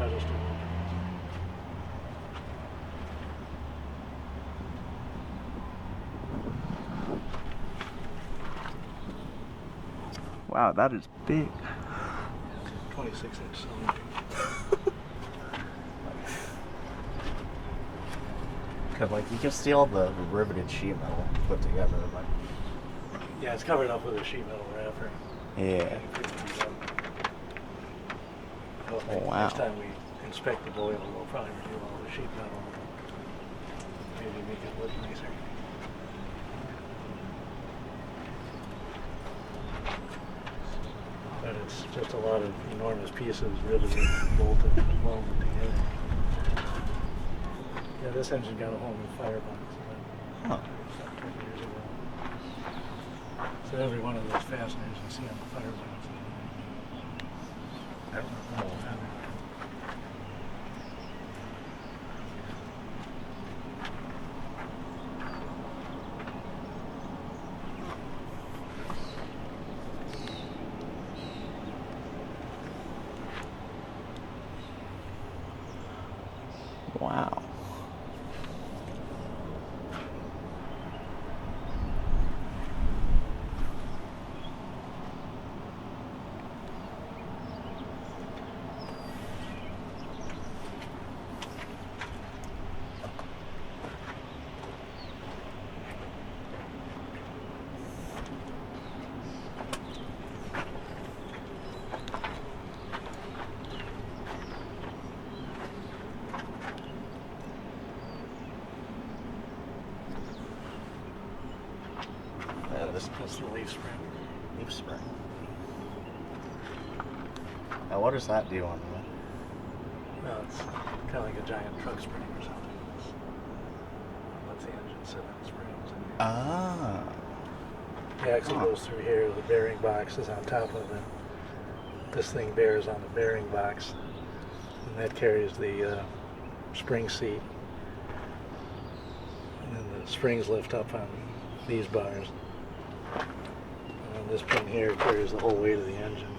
just a little. Wow, that is big. 26-inch cylinder. Cause like you can see all the riveted sheet metal put together, but Yeah, it's covered up with a sheet metal wrapper. yeah. Well, Wow. Next time we inspect the boil, we'll probably remove all the sheet metal. Maybe make it look nicer. But it's just a lot of enormous pieces riveted, bolted, and welded together. Yeah, this engine got a whole new firebox Huh. about 20 years ago. So every one of those fasteners you see on the firebox. I don't know. Wow. That's the leaf spring. Leaf spring. Now what does that do on the? No, it's kind of like a giant truck spring or something. Lets the engine sit on springs. Ah. The axle goes through here. The bearing box is on top of it. This thing bears on the bearing box, and that carries the spring seat. And then the springs lift up on these bars. And then this pin here carries the whole weight of the engine.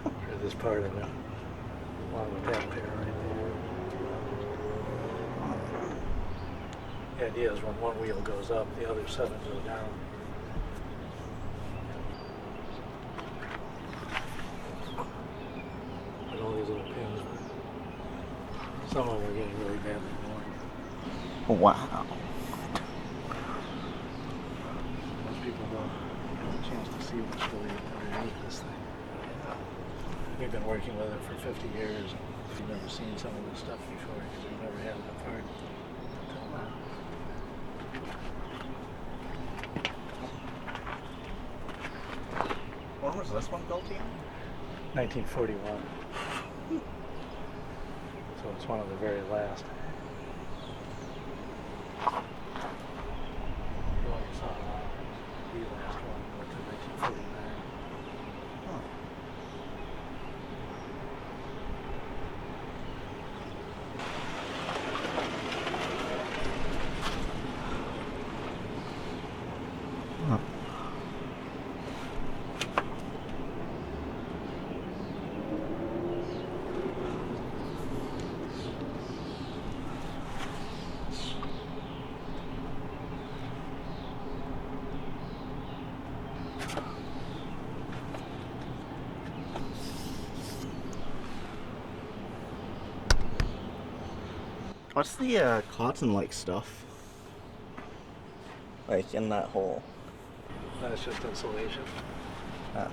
Or this part of it. Along with that pair right there. The idea is when one wheel goes up, the other 7 go down. But all these little pins, some of them are getting really badly worn. Wow. Most people don't get a chance to see what's really underneath this thing. We've been working with it for 50 years, and we've never seen some of this stuff before because we've never had it apart until now. When was this one built in? 1941. So it's one of the very last. You only saw the last one went to 1949. Huh. Huh. What's the cotton-like stuff? Like in that hole? That's just insulation. Ah.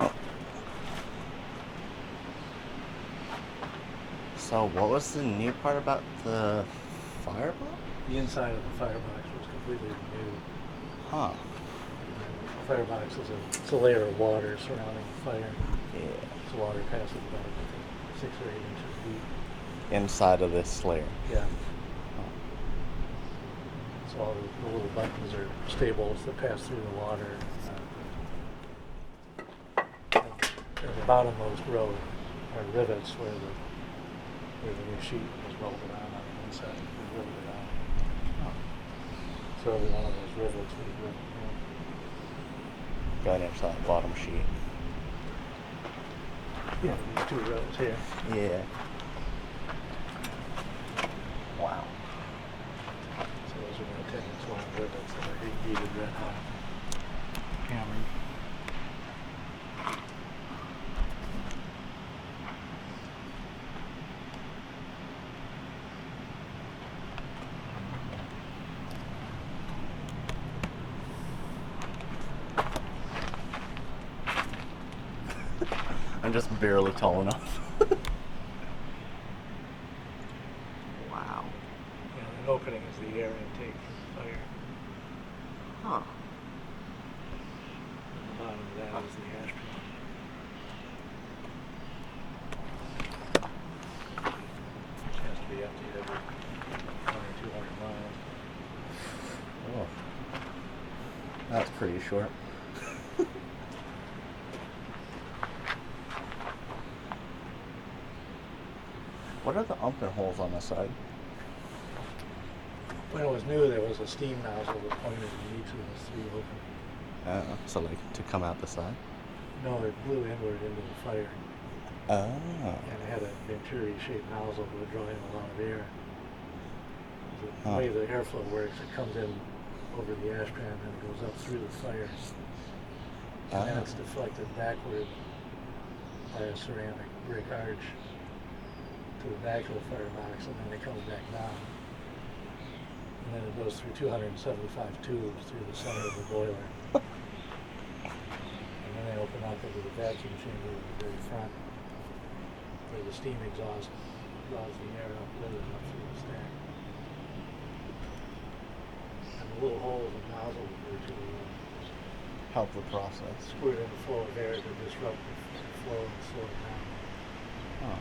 Oh. So what was the new part about the firebox? The inside of the firebox was completely new. Huh. The firebox is it's a layer of water surrounding the fire. Yeah. So water passes about 6 or 8 inches deep. Inside of this layer. Yeah. So all the little buttons are stables that pass through the water. And at the bottommost row are rivets where the new sheet was welded on. inside. We rivet it out. So every one of those rivets we rivet in. Going into that bottom sheet. Yeah, these two rivets here. Yeah. Wow. So those are about 10-inch long rivets that are heated red hot. Hammered. I'm just barely tall enough. Wow. Yeah, an opening is the air intake from the fire. Huh. And the bottom of that is the ash pan. Which has to be emptied every 100 or 200 miles. Oh. That's pretty short. What are the umping holes on the side? When it was new, there was a steam nozzle that pointed in each of the three openings. So like to come out the side? No, it blew inward into the fire. Oh. And it had a venturi-shaped nozzle that would draw in a lot of air. The way the airflow works, it comes in over the ash pan and it goes up through the fire. And then it's deflected backward by a ceramic brick arch to the back of the firebox, and then it comes back down. And then it goes through 275 tubes through the center of the boiler. And then they open up into the vacuum chamber at the very front, where the steam exhaust draws the air up with it up through the stack. And the little holes of nozzle virtually Help the process. squirt in the flow of air to disrupt the flow and slow it down. Oh.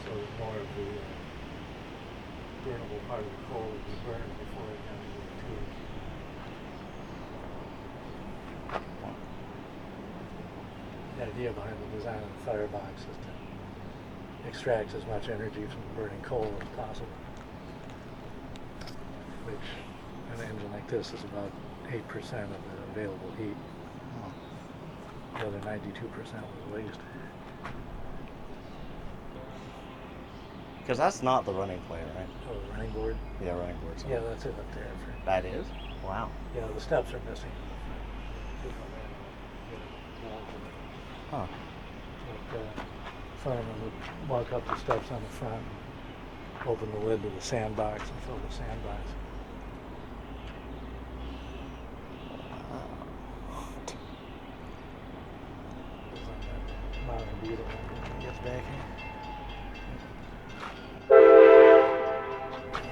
So that more of the burnable part of the coal would be burned before it got into the tube. The idea behind the design of the firebox is to extract as much energy from the burning coal as possible, which an engine like this is about 8% of the available heat. The other 92% was waste. Because that's not the running plane, right? Oh, the running board? Yeah, running board's Yeah, that's it up there. That is? Wow. Yeah, the steps are missing. Huh. But, firemen would walk up the steps on the front, open the lid to the sandbox, and fill the sandbox. Modern beetle when it gets back here.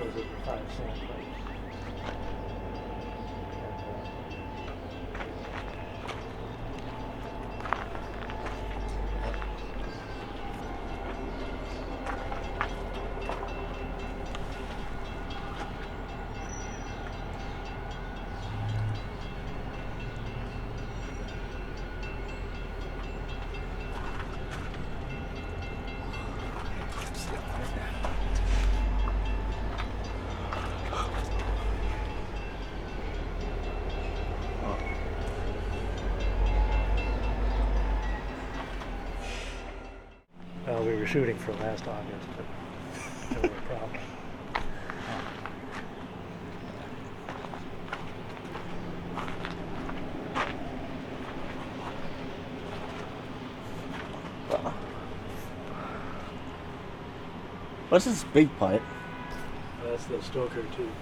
Those are the 5 sand plates. Well, we were shooting for last August, but there were a problem. What's this big pipe? That's the stoker tube.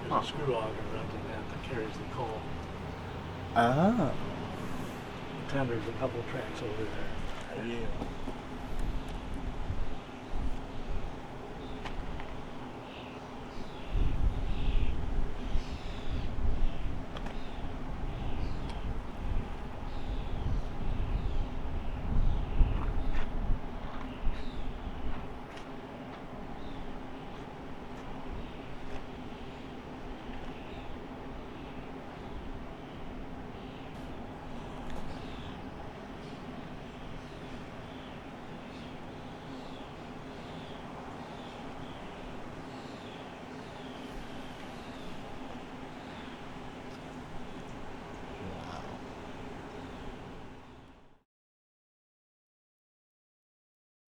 There's a screw auger running that carries the coal. Ah. The tender's a couple tracks over there. Yeah.